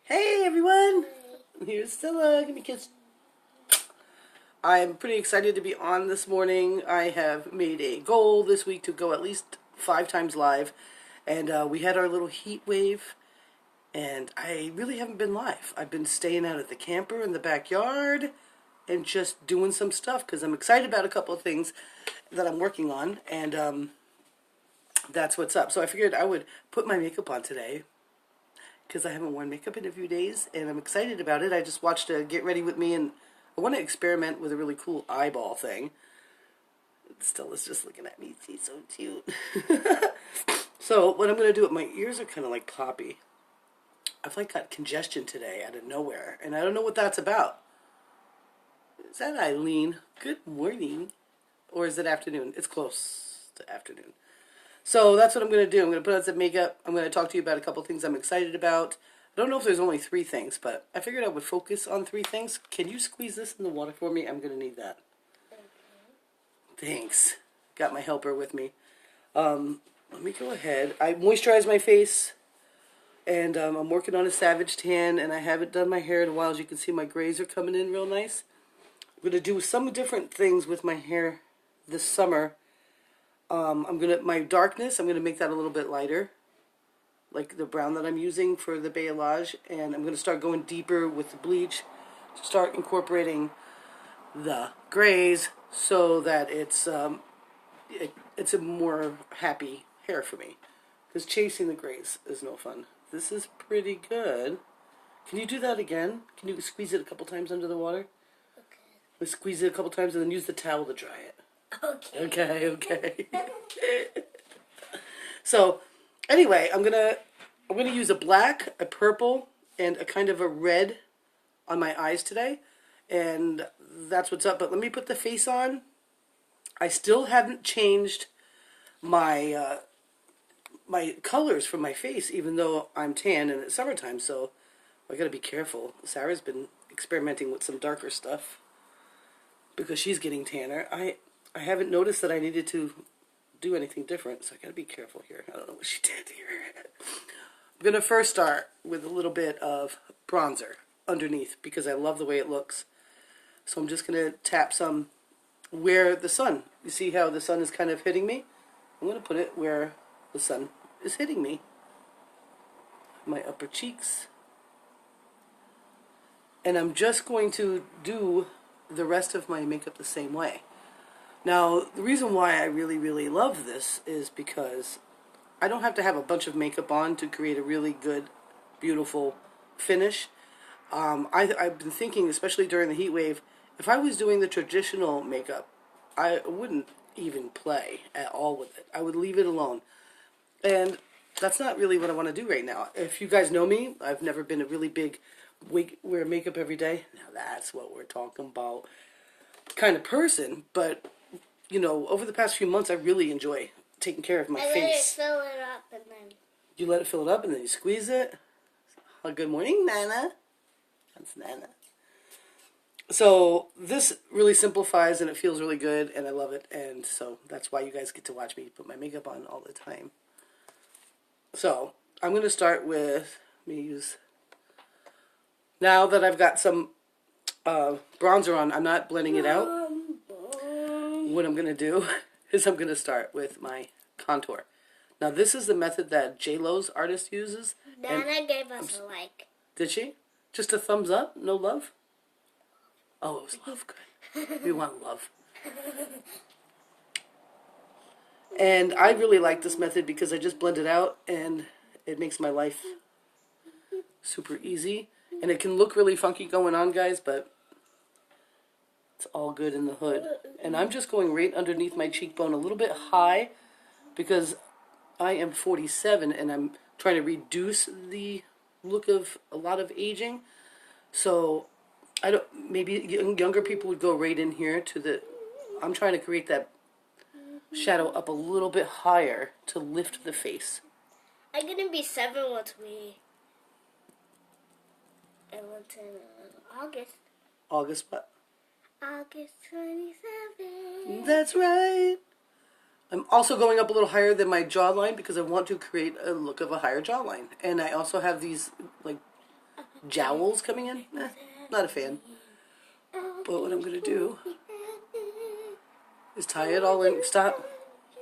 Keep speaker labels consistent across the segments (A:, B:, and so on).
A: Hey everyone! Here's Stella. Give me a kiss. I'm pretty excited to be on this morning. I have made a goal this week to go at least 5 times live. And we had our little heat wave. And I really haven't been live. I've been staying out at the camper in the backyard and just doing some stuff because I'm excited about a couple of things that I'm working on. And that's what's up. So I figured I would put my makeup on today because I haven't worn makeup in a few days, and I'm excited about it. I just watched Get Ready With Me, and I want to experiment with a really cool eyeball thing. Stella's just looking at me. She's so cute. So what I'm going to do, my ears are kind of like poppy. I've like got congestion today out of nowhere, and I don't know what that's about. Is that Eileen? Good morning. Or is it afternoon? It's close to afternoon. So that's what I'm going to do. I'm going to put on some makeup. I'm going to talk to you about a couple things I'm excited about. I don't know if there's only 3 things, but I figured I would focus on 3 things. Can you squeeze this in the water for me? I'm going to need that. Thanks. Got my helper with me. Let me go ahead. I moisturize my face, and I'm working on a Savage Tan, and I haven't done my hair in a while. As you can see, my grays are coming in real nice. I'm going to do some different things with my hair this summer. My darkness, I'm gonna make that a little bit lighter, like the brown that I'm using for the balayage, and I'm gonna start going deeper with the bleach, start incorporating the grays so that it's a more happy hair for me, because chasing the grays is no fun. This is pretty good. Can you do that again? Can you squeeze it a couple times under the water? Okay. Let's squeeze it a couple times and then use the towel to dry it. Okay. So, anyway, I'm gonna use a black, a purple, and a kind of a red on my eyes today, and that's what's up. But let me put the face on. I still haven't changed my my colors for my face, even though I'm tan and it's summertime. So I gotta be careful. Sarah's been experimenting with some darker stuff because she's getting tanner. I haven't noticed that I needed to do anything different, so I gotta be careful here. I don't know what she did here. I'm gonna first start with a little bit of bronzer underneath because I love the way it looks. So I'm just gonna tap some where the sun, you see how the sun is kind of hitting me? I'm gonna put it where the sun is hitting me. My upper cheeks. And I'm just going to do the rest of my makeup the same way. Now, the reason why I really love this is because I don't have to have a bunch of makeup on to create a really good, beautiful finish. I've been thinking, especially during the heat wave, if I was doing the traditional makeup, I wouldn't even play at all with it. I would leave it alone. And that's not really what I want to do right now. If you guys know me, I've never been a really big wear makeup every day. Now that's what we're talking about kind of person, but you know, over the past few months, I really enjoy taking care of my face.
B: I let it fill it up and then...
A: You let it fill it up and then you squeeze it? Oh, good morning, Nana. That's Nana. So, this really simplifies and it feels really good and I love it. And so, that's why you guys get to watch me put my makeup on all the time. So, I'm going to start with, let me use... Now that I've got some bronzer on, I'm not blending it out. What I'm going to do is I'm going to start with my contour. Now this is the method that J-Lo's artist uses.
B: Nana gave us a like.
A: Did she? Just a thumbs up? No love? Oh, it was love. Good. We want love. And I really like this method because I just blend it out and it makes my life super easy. And it can look really funky going on, guys, but it's all good in the hood. And I'm just going right underneath my cheekbone a little bit high because I am 47 and I'm trying to reduce the look of a lot of aging. So maybe younger people would go right in here to the, I'm trying to create that shadow up a little bit higher to lift the face.
B: I'm going to be 7 once we... It was in August.
A: August what?
B: August 27th.
A: That's right. I'm also going up a little higher than my jawline because I want to create a look of a higher jawline. And I also have these like jowls coming in. Not a fan. But what I'm going to do is tie it all in. Stop.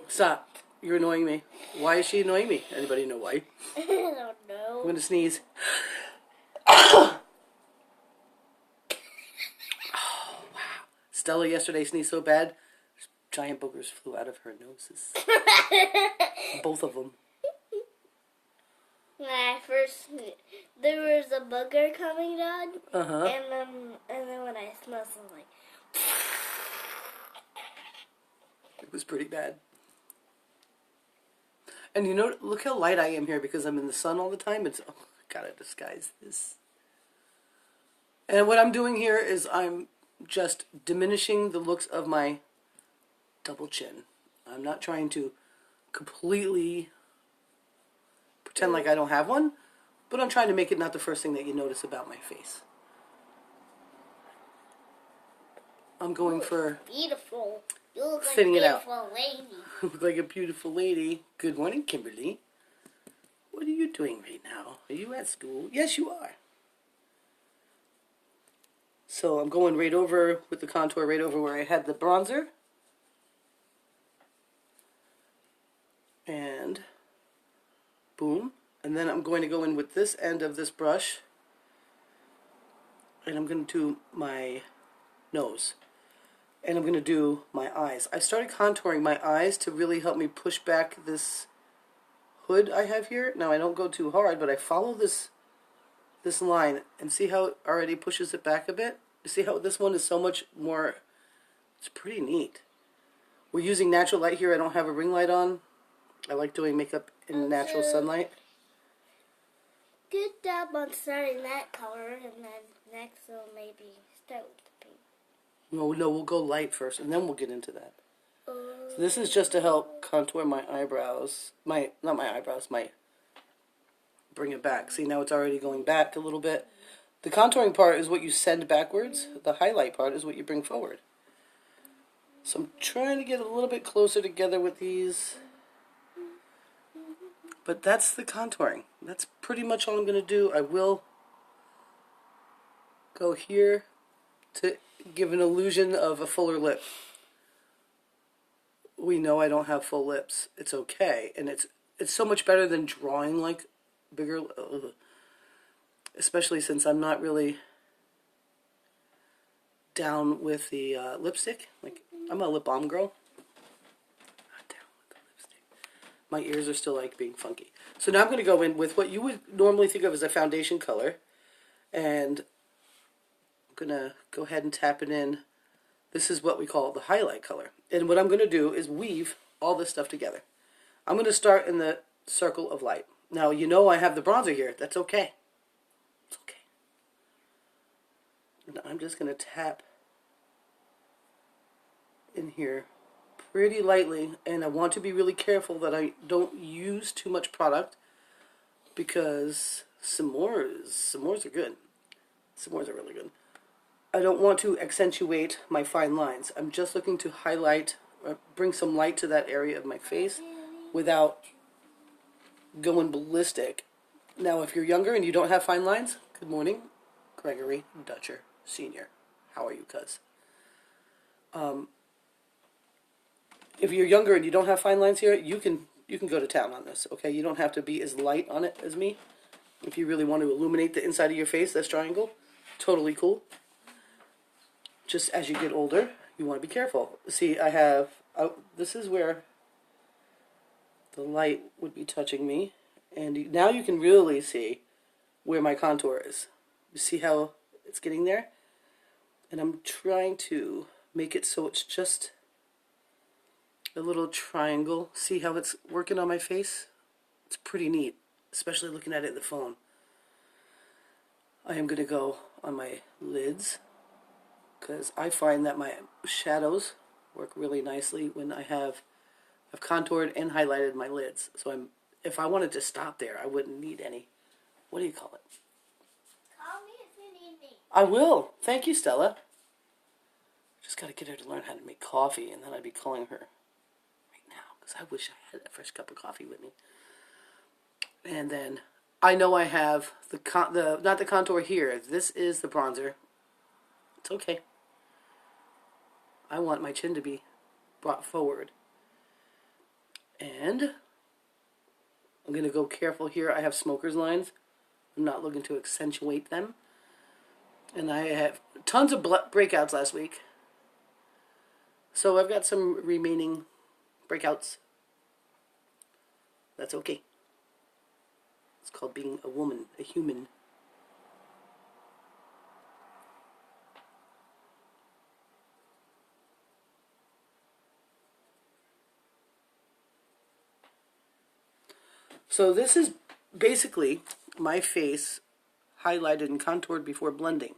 A: Stop. You're annoying me. Why is she annoying me? Anybody know why?
B: I don't know.
A: I'm going to sneeze. Stella yesterday sneezed so bad, giant boogers flew out of her noses. Both of them.
B: When I first, there was a booger coming down,
A: Uh-huh.
B: and then when I smelled something,
A: It was pretty bad. And you know, look how light I am here because I'm in the sun all the time. It's, oh, I gotta disguise this. And what I'm doing here is I'm just diminishing the looks of my double chin. I'm not trying to completely pretend like I don't have one, but I'm trying to make it not the first thing that you notice about my face. I'm going for
B: beautiful. You look like a
A: thinning it out.
B: beautiful lady.
A: Look like a beautiful lady. Good morning, Kimberly. What are you doing right now? Are you at school? Yes, you are. So I'm going right over with the contour, right over where I had the bronzer. And boom. And then I'm going to go in with this end of this brush. And I'm going to do my nose. And I'm going to do my eyes. I started contouring my eyes to really help me push back this hood I have here. Now I don't go too hard, but I follow this line and see how it already pushes it back a bit. You see how this one is so much more, it's pretty neat. We're using natural light here. I don't have a ring light on. I like doing makeup in natural sunlight.
B: Good job on starting that color, and then next we'll maybe start with the pink.
A: No, we'll go light first, and then we'll get into that. So this is just to help contour my eyebrows. Not my eyebrows, bring it back. See, now it's already going back a little bit. The contouring part is what you send backwards. The highlight part is what you bring forward. So I'm trying to get a little bit closer together with these. But that's the contouring. That's pretty much all I'm going to do. I will go here to give an illusion of a fuller lip. We know I don't have full lips. It's okay. And it's so much better than drawing like bigger, especially since I'm not really down with the lipstick. Like, I'm a lip balm girl. Not down with the lipstick. My ears are still like being funky. So now I'm going to go in with what you would normally think of as a foundation color. And I'm going to go ahead and tap it in. This is what we call the highlight color. And what I'm going to do is weave all this stuff together. I'm going to start in the circle of light. Now, you know I have the bronzer here. That's okay. It's okay. And I'm just going to tap in here pretty lightly. And I want to be really careful that I don't use too much product because s'mores are good. S'mores are really good. I don't want to accentuate my fine lines. I'm just looking to highlight, or bring some light to that area of my face without going ballistic. Now, if you're younger and you don't have fine lines, good morning, Gregory Dutcher Sr. How are you, cuz? If you're younger and you don't have fine lines here, you can go to town on this, okay? You don't have to be as light on it as me. If you really want to illuminate the inside of your face, that's triangle. Totally cool. Just as you get older, you want to be careful. See, I have, this is where the light would be touching me. And now you can really see where my contour is. You see how it's getting there? And I'm trying to make it so it's just a little triangle. See how it's working on my face? It's pretty neat, especially looking at it in the phone. I am going to go on my lids because I find that my shadows work really nicely when I've contoured and highlighted my lids. So if I wanted to stop there, I wouldn't need any. What do you call it?
B: Call me if you need me.
A: I will. Thank you, Stella. Just got to get her to learn how to make coffee, and then I'd be calling her right now because I wish I had a fresh cup of coffee with me. And then I know I have not the contour here. This is the bronzer. It's okay. I want my chin to be brought forward. And I'm going to go careful here. I have smoker's lines. I'm not looking to accentuate them. And I have tons of breakouts last week. So I've got some remaining breakouts. That's okay. It's called being a woman, a human. So this is basically my face highlighted and contoured before blending.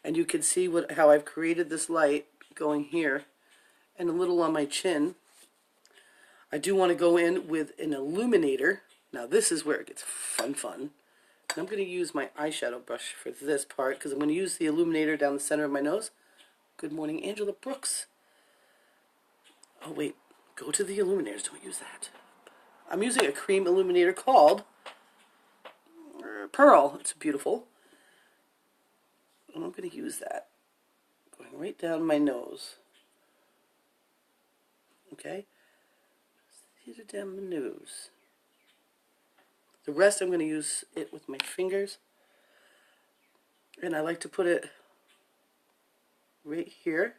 A: And you can see how I've created this light going here and a little on my chin. I do want to go in with an illuminator. Now this is where it gets fun. And I'm going to use my eyeshadow brush for this part because I'm going to use the illuminator down the center of my nose. Good morning, Angela Brooks. Oh wait, go to the illuminators, don't use that. I'm using a cream illuminator called Pearl. It's beautiful. And I'm going to use that. Going right down my nose. Okay? These are down my nose. The rest I'm going to use it with my fingers. And I like to put it right here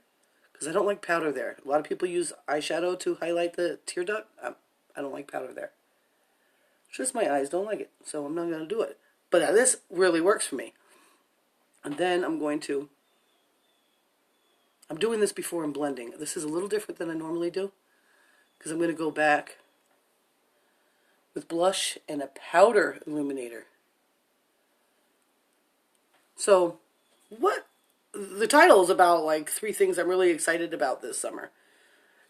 A: because I don't like powder there. A lot of people use eyeshadow to highlight the tear duct. I don't like powder there. Just my eyes don't like it, so I'm not going to do it. But this really works for me. And then I'm doing this before I'm blending. This is a little different than I normally do because I'm going to go back with blush and a powder illuminator. So, the title is about like 3 things I'm really excited about this summer.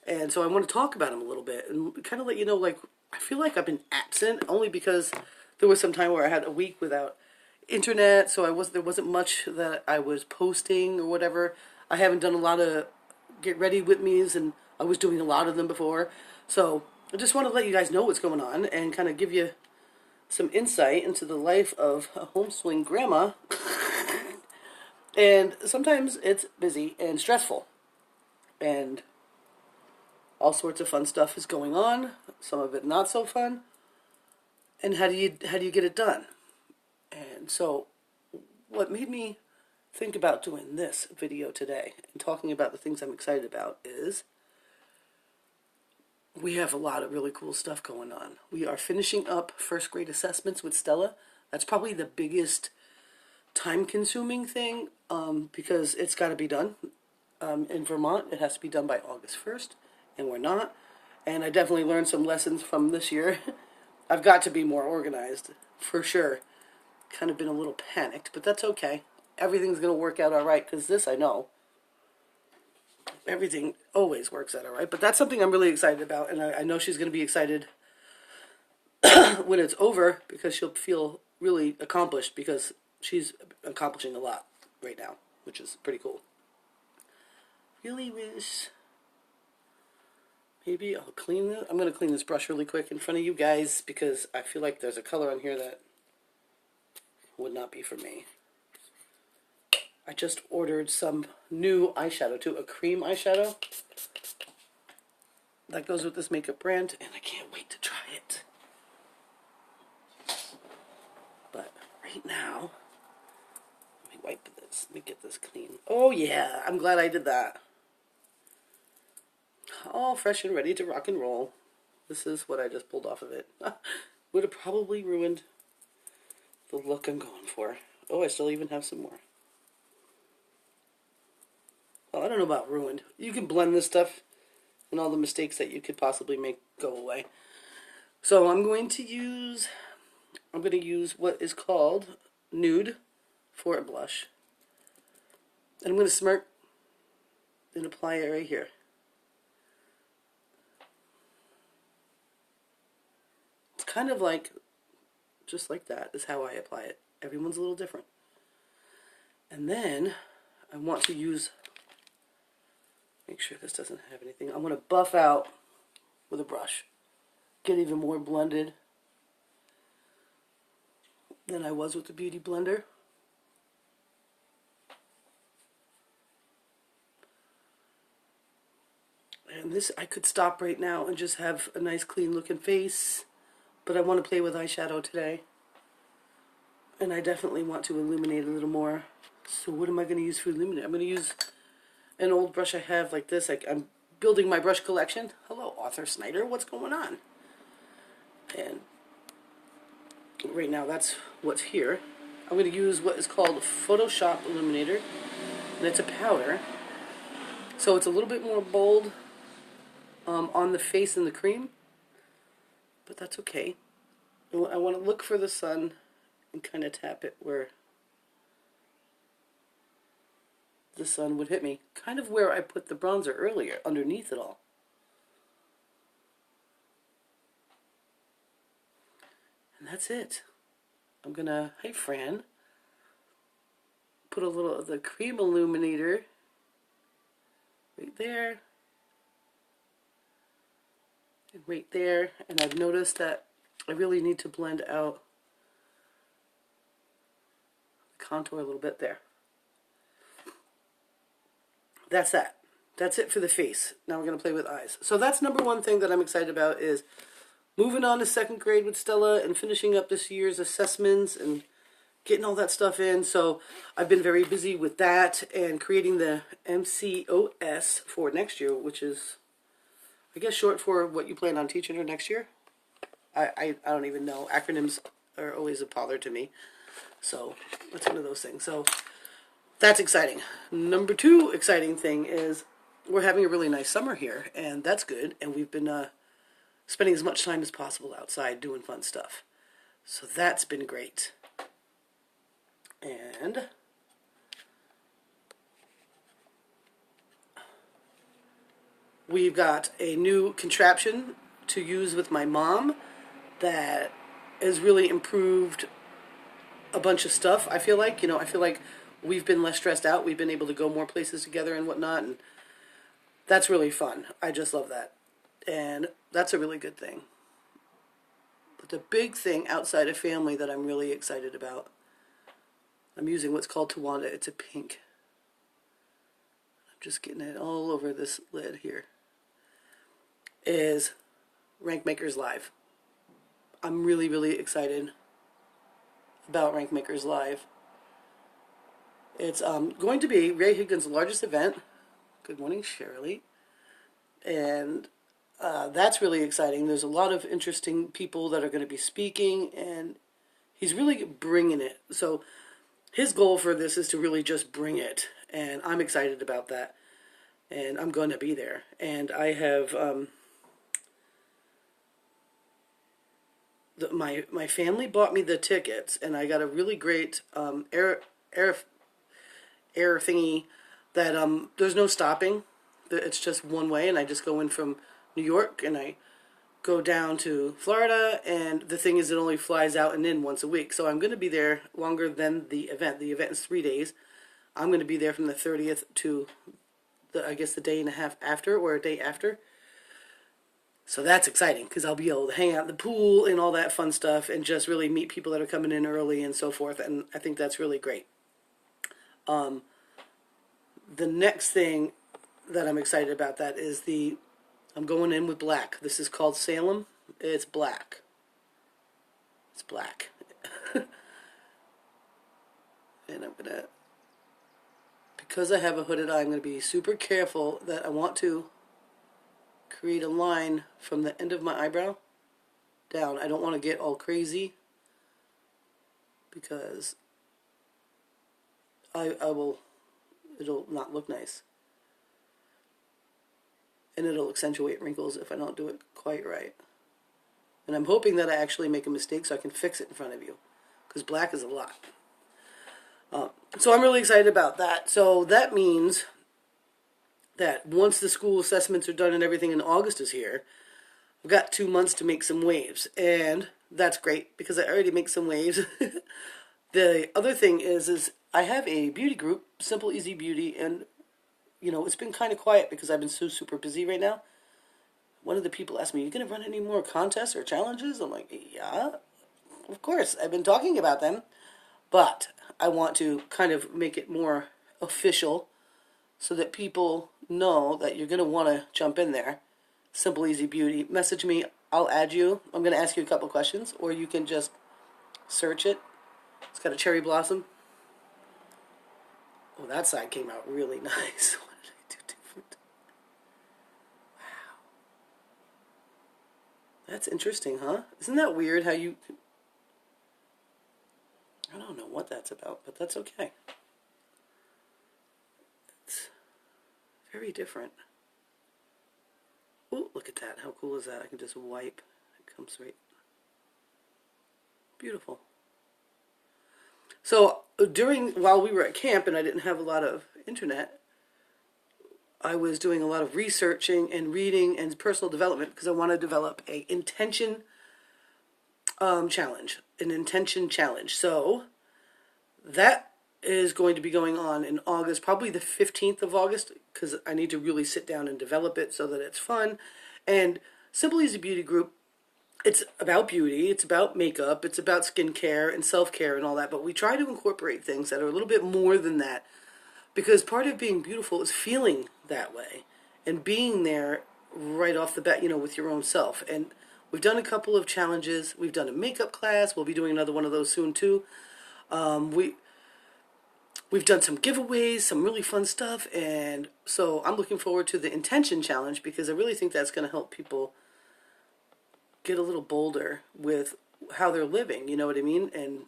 A: And so I want to talk about them a little bit and kind of let you know, like, I feel like I've been absent only because there was some time where I had a week without internet, so there wasn't much that I was posting or whatever. I haven't done a lot of get ready with me's, and I was doing a lot of them before. So I just want to let you guys know what's going on and kind of give you some insight into the life of a homeschooling grandma. And sometimes it's busy and stressful. And all sorts of fun stuff is going on, some of it not so fun. And how do you get it done? And so what made me think about doing this video today and talking about the things I'm excited about is we have a lot of really cool stuff going on. We are finishing up first grade assessments with Stella. That's probably the biggest time-consuming thing because it's got to be done. In Vermont, it has to be done by August 1st, and we're not. And I definitely learned some lessons from this year. I've got to be more organized, for sure. Kind of been a little panicked, but that's okay. Everything's going to work out all right, because this I know. Everything always works out all right, but that's something I'm really excited about, and I know she's going to be excited when it's over, because she'll feel really accomplished, because she's accomplishing a lot right now, which is pretty cool. Really wish maybe I'll clean this. I'm going to clean this brush really quick in front of you guys because I feel like there's a color on here that would not be for me. I just ordered some new eyeshadow too, a cream eyeshadow. That goes with this makeup brand, and I can't wait to try it. But right now, let me wipe this. Let me get this clean. Oh yeah, I'm glad I did that. All fresh and ready to rock and roll. This is what I just pulled off of it. Would have probably ruined the look I'm going for. Oh, I still even have some more. Well, I don't know about ruined. You can blend this stuff and all the mistakes that you could possibly make go away. So I'm going to use what is called Nude for a blush. And I'm going to smirk and apply it right here. It's kind of like, just like that is how I apply it. Everyone's a little different. And then I want to use, make sure this doesn't have anything. I want to buff out with a brush. Get even more blended. than I was with the Beauty Blender. And this, I could stop right now and just have a nice clean looking face, but I want to play with eyeshadow today. And I definitely want to illuminate a little more. So what am I going to use for illuminate? I'm going to use an old brush I have like this. I'm building my brush collection. Hello, Arthur Snyder. What's going on? And right now that's what's here. I'm going to use what is called Photoshop Illuminator. And it's a powder. So it's a little bit more bold on the face than the cream. But that's okay. I want to look for the sun and kind of tap it where the sun would hit me. Kind of where I put the bronzer earlier, underneath it all. And that's it. I'm gonna, hey Fran, put a little of the cream illuminator right there. And right there. And I've noticed that I really need to blend out the contour a little bit there. That's that. That's it for the face. Now we're going to play with eyes. So that's number one thing that I'm excited about, is moving on to second grade with Stella and finishing up this year's assessments and getting all that stuff in. So I've been very busy with that and creating the MCOS for next year, which is, I guess, short for what you plan on teaching her next year. I don't even know. Acronyms are always a bother to me. So that's one of those things. So that's exciting. Number two exciting thing is we're having a really nice summer here, and that's good. And we've been spending as much time as possible outside doing fun stuff. So that's been great. And we've got a new contraption to use with my mom that has really improved a bunch of stuff. I feel like, we've been less stressed out. We've been able to go more places together and whatnot, and that's really fun. I just love that. And that's a really good thing. But the big thing outside of family that I'm really excited about, I'm using what's called Tawanda. It's a pink. I'm just getting it all over this lid here. Is Rankmakers Live. I'm really, really excited about Rankmakers Live. It's going to be Ray Higgins' largest event. Good morning, Shirley. And that's really exciting. There's a lot of interesting people that are going to be speaking, and he's really bringing it. So his goal for this is to really just bring it, and I'm excited about that. And I'm going to be there. And I have my family bought me the tickets, and I got a really great air thingy that there's no stopping. It's just one way, and I just go in from New York and I go down to Florida, and the thing is it only flies out and in once a week. So I'm going to be there longer than the event. The event is 3 days. I'm going to be there from the 30th to I guess the day and a half after, or a day after. So that's exciting because I'll be able to hang out in the pool and all that fun stuff and just really meet people that are coming in early and so forth, and I think that's really great. The next thing that I'm excited about that is I'm going in with black. This is called Salem. It's black. It's black. And I'm going to, because I have a hooded eye, I'm going to be super careful that I want to create a line from the end of my eyebrow down. I don't want to get all crazy because it'll not look nice. And it'll accentuate wrinkles if I don't do it quite right. And I'm hoping that I actually make a mistake so I can fix it in front of you, because black is a lot. So I'm really excited about that. So that means that once the school assessments are done and everything in August is here, I've got 2 months to make some waves. And that's great because I already make some waves. The other thing is I have a beauty group, Simple Easy Beauty, and it's been kind of quiet because I've been so super busy right now. One of the people asked me, "You going to run any more contests or challenges?" I'm like, "Yeah, Of course, I've been talking about them, but I want to kind of make it more official so that people know that you're going to want to jump in there. Simple Easy Beauty. Message me. I'll add you. I'm going to ask you a couple questions, or you can just search it. It's got a cherry blossom. Oh, that side came out really nice. What did I do different? Wow. That's interesting, huh? Isn't that weird how you... I don't know what that's about, but that's okay. It's very different. Oh, look at that. How cool is that? I can just wipe. It comes right... Beautiful. So, while we were at camp and I didn't have a lot of internet, I was doing a lot of researching and reading and personal development because I want to develop a intention challenge. An intention challenge. So, that is going to be going on in August, probably the 15th of August, because I need to really sit down and develop it so that it's fun. And Simple Easy Beauty Group, it's about beauty, it's about makeup, it's about skincare and self-care and all that, but we try to incorporate things that are a little bit more than that, because part of being beautiful is feeling that way and being there right off the bat, with your own self. And we've done a couple of challenges. We've done a makeup class. We'll be doing another one of those soon too. We've done some giveaways, some really fun stuff, and so I'm looking forward to the intention challenge because I really think that's going to help people get a little bolder with how they're living, you know what I mean? And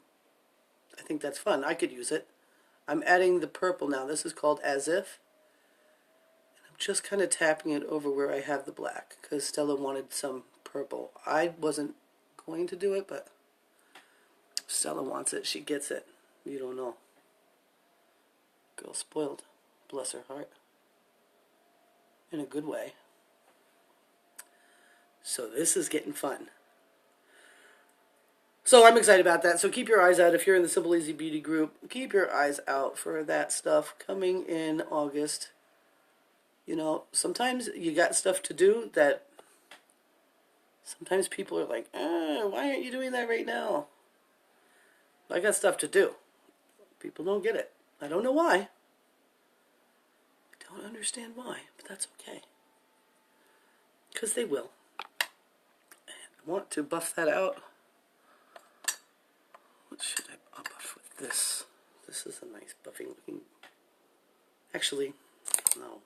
A: I think that's fun. I could use it. I'm adding the purple now. This is called As If. And I'm just kind of tapping it over where I have the black because Stella wanted some purple. I wasn't going to do it, but Stella wants it. She gets it. You don't know. Girl spoiled. Bless her heart. In a good way. So this is getting fun. So I'm excited about that. So keep your eyes out. If you're in the Simple Easy Beauty group, keep your eyes out for that stuff coming in August. Sometimes you got stuff to do that sometimes people are like, why aren't you doing that right now? I got stuff to do. People don't get it. I don't know why. I don't understand why, but that's okay. Because they will. I want to buff that out. What should I buff with this? This is a nice buffing looking... Actually, no.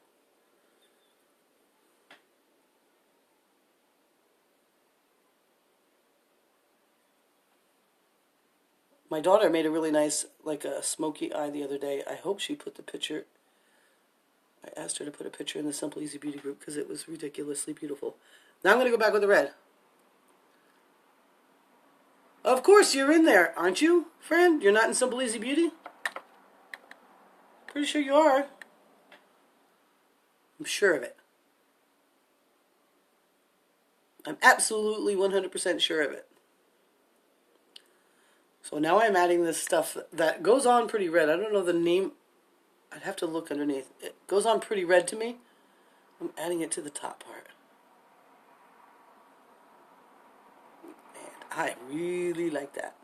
A: My daughter made a really nice, like a smoky eye the other day. I hope she put the picture... I asked her to put a picture in the Simple Easy Beauty group because it was ridiculously beautiful. Now I'm going to go back with the red. Of course you're in there, aren't you, friend? You're not in Simple Easy Beauty? Pretty sure you are. I'm sure of it. I'm absolutely 100% sure of it. So now I'm adding this stuff that goes on pretty red. I don't know the name. I'd have to look underneath. It goes on pretty red to me. I'm adding it to the top part. And I really like that.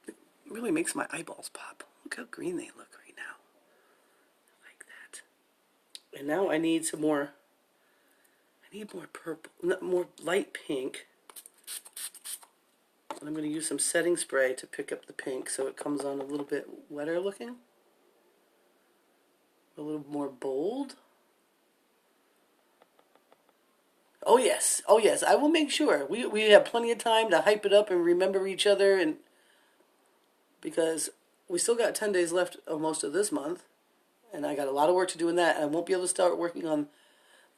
A: It really makes my eyeballs pop. Look how green they look right now. I like that. And now I need some more. I need more purple, more light pink. And I'm going to use some setting spray to pick up the pink so it comes on a little bit wetter looking. A little more bold. Oh yes, I will make sure. We have plenty of time to hype it up and remember each other, and because we still got 10 days left of most of this month, and I got a lot of work to do in that, and I won't be able to start working on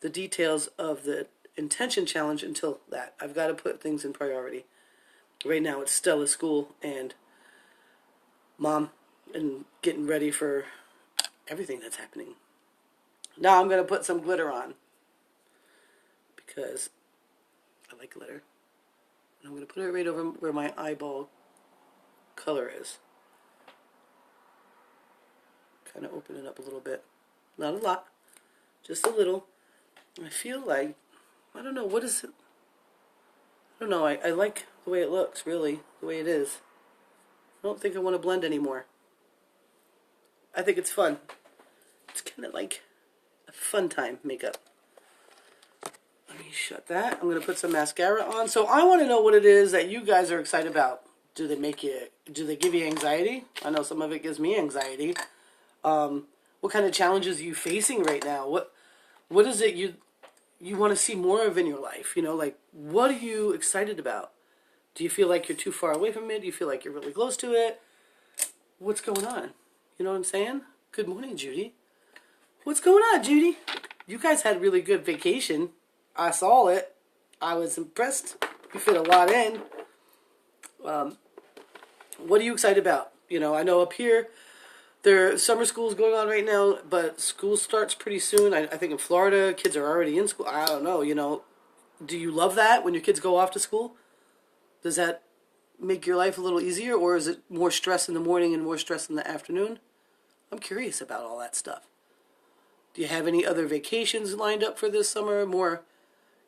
A: the details of the intention challenge until that. I've got to put things in priority. Right now it's Stella's school and Mom and getting ready for everything that's happening. Now I'm going to put some glitter on because I like glitter. And I'm going to put it right over where my eyeball color is. Kind of open it up a little bit. Not a lot, just a little. I feel like, I don't know, what is it? I don't know. I like the way it looks, really, the way it is. I don't think I want to blend anymore. I think it's fun. It's kind of like a fun time makeup. Let me shut that. I'm going to put some mascara on. So I want to know what it is that you guys are excited about. Do they give you anxiety? I know some of it gives me anxiety. What kind of challenges are you facing right now? What is it you want to see more of in your life? You know, like, what are you excited about? Do you feel like you're too far away from it? Do you feel like you're really close to it? What's going on? You know what I'm saying? Good morning, Judy. What's going on, Judy? You guys had a really good vacation. I saw it. I was impressed. You fit a lot in. What are you excited about? You know, I know up here, summer school is going on right now, but school starts pretty soon. I think in Florida, kids are already in school. I don't know, you know. Do you love that when your kids go off to school? Does that make your life a little easier, or is it more stress in the morning and more stress in the afternoon? I'm curious about all that stuff. Do you have any other vacations lined up for this summer? More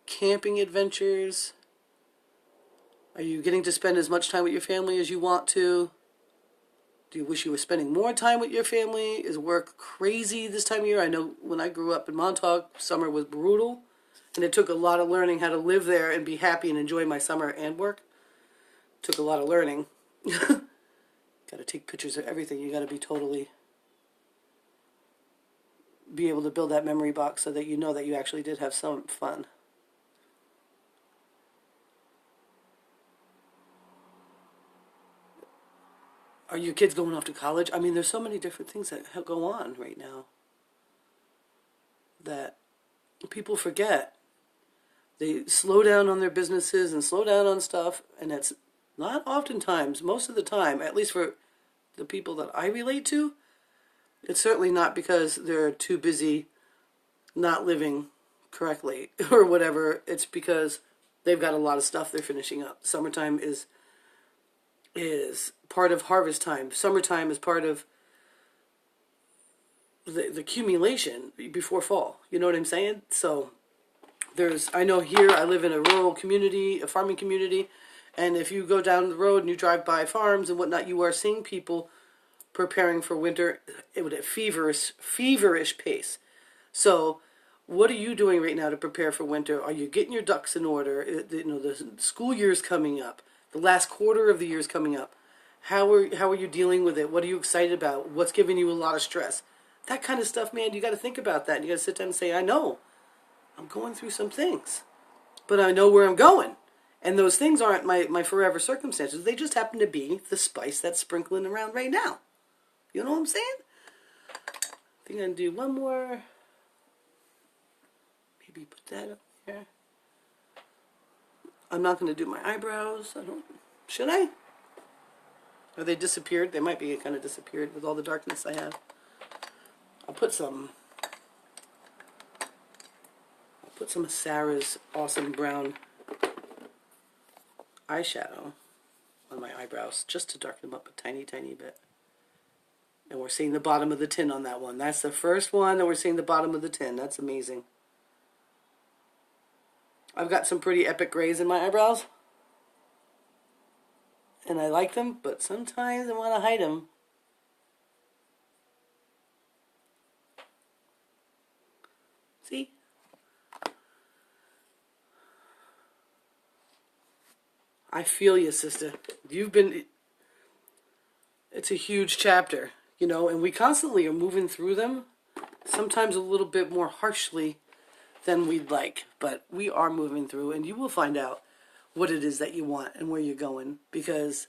A: camping adventures? Are you getting to spend as much time with your family as you want to? Do you wish you were spending more time with your family? Is work crazy this time of year? I know when I grew up in Montauk, summer was brutal. And it took a lot of learning how to live there and be happy and enjoy my summer and work. It took a lot of learning. Got to take pictures of everything. You got to be able to build that memory box so that you know that you actually did have some fun. Are your kids going off to college? I mean, there's so many different things that go on right now that people forget. They slow down on their businesses and slow down on stuff, and it's not oftentimes, most of the time, at least for the people that I relate to, it's certainly not because they're too busy not living correctly or whatever. It's because they've got a lot of stuff they're finishing up. Summertime is part of harvest time. Summertime is part of the accumulation before fall. You know what I'm saying? So I know here I live in a rural community, a farming community, and if you go down the road and you drive by farms and whatnot, you are seeing people preparing for winter at a feverish pace. So what are you doing right now to prepare for winter? Are you getting your ducks in order? You know, the school year's coming up. The last quarter of the year is coming up. How are you dealing with it? What are you excited about? What's giving you a lot of stress? That kind of stuff, man, you got to think about that. You got to sit down and say, I know, I'm going through some things, but I know where I'm going. And those things aren't my forever circumstances. They just happen to be the spice that's sprinkling around right now. You know what I'm saying? I think I'm going to do one more. Maybe put that up there. I'm not going to do my eyebrows. Should I? Are they disappeared? They might be kind of disappeared with all the darkness I have. I'll put some of Sarah's awesome brown eyeshadow on my eyebrows just to darken them up a tiny, tiny bit. And we're seeing the bottom of the tin on that one. That's the first one that we're seeing the bottom of the tin. That's amazing. I've got some pretty epic grays in my eyebrows. And I like them, but sometimes I want to hide them. See? I feel you, sister. It's a huge chapter, you know, and we constantly are moving through them, sometimes a little bit more harshly than we'd like, but we are moving through, and you will find out what it is that you want and where you're going, because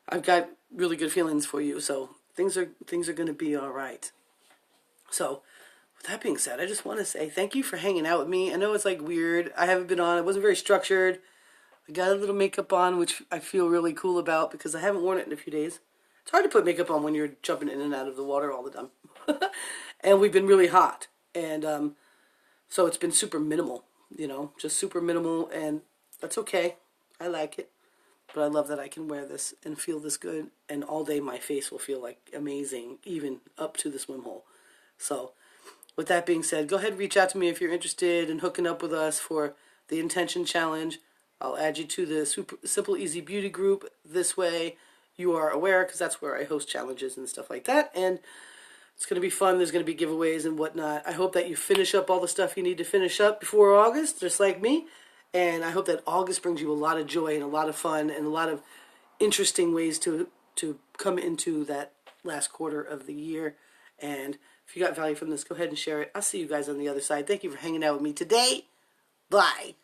A: I've got really good feelings for you, so things are going to be all right. So, with that being said, I just want to say thank you for hanging out with me. I know it's like weird. I haven't been on. It wasn't very structured. I got a little makeup on, which I feel really cool about because I haven't worn it in a few days. It's hard to put makeup on when you're jumping in and out of the water all the time. And we've been really hot. And so it's been super minimal, you know, just super minimal. And that's okay. I like it. But I love that I can wear this and feel this good. And all day my face will feel like amazing, even up to the swim hole. So with that being said, go ahead and reach out to me if you're interested in hooking up with us for the Intention Challenge. I'll add you to the Simple Easy Beauty group. This way you are aware, because that's where I host challenges and stuff like that. And it's going to be fun. There's going to be giveaways and whatnot. I hope that you finish up all the stuff you need to finish up before August, just like me. And I hope that August brings you a lot of joy and a lot of fun and a lot of interesting ways to come into that last quarter of the year. And if you got value from this, go ahead and share it. I'll see you guys on the other side. Thank you for hanging out with me today. Bye.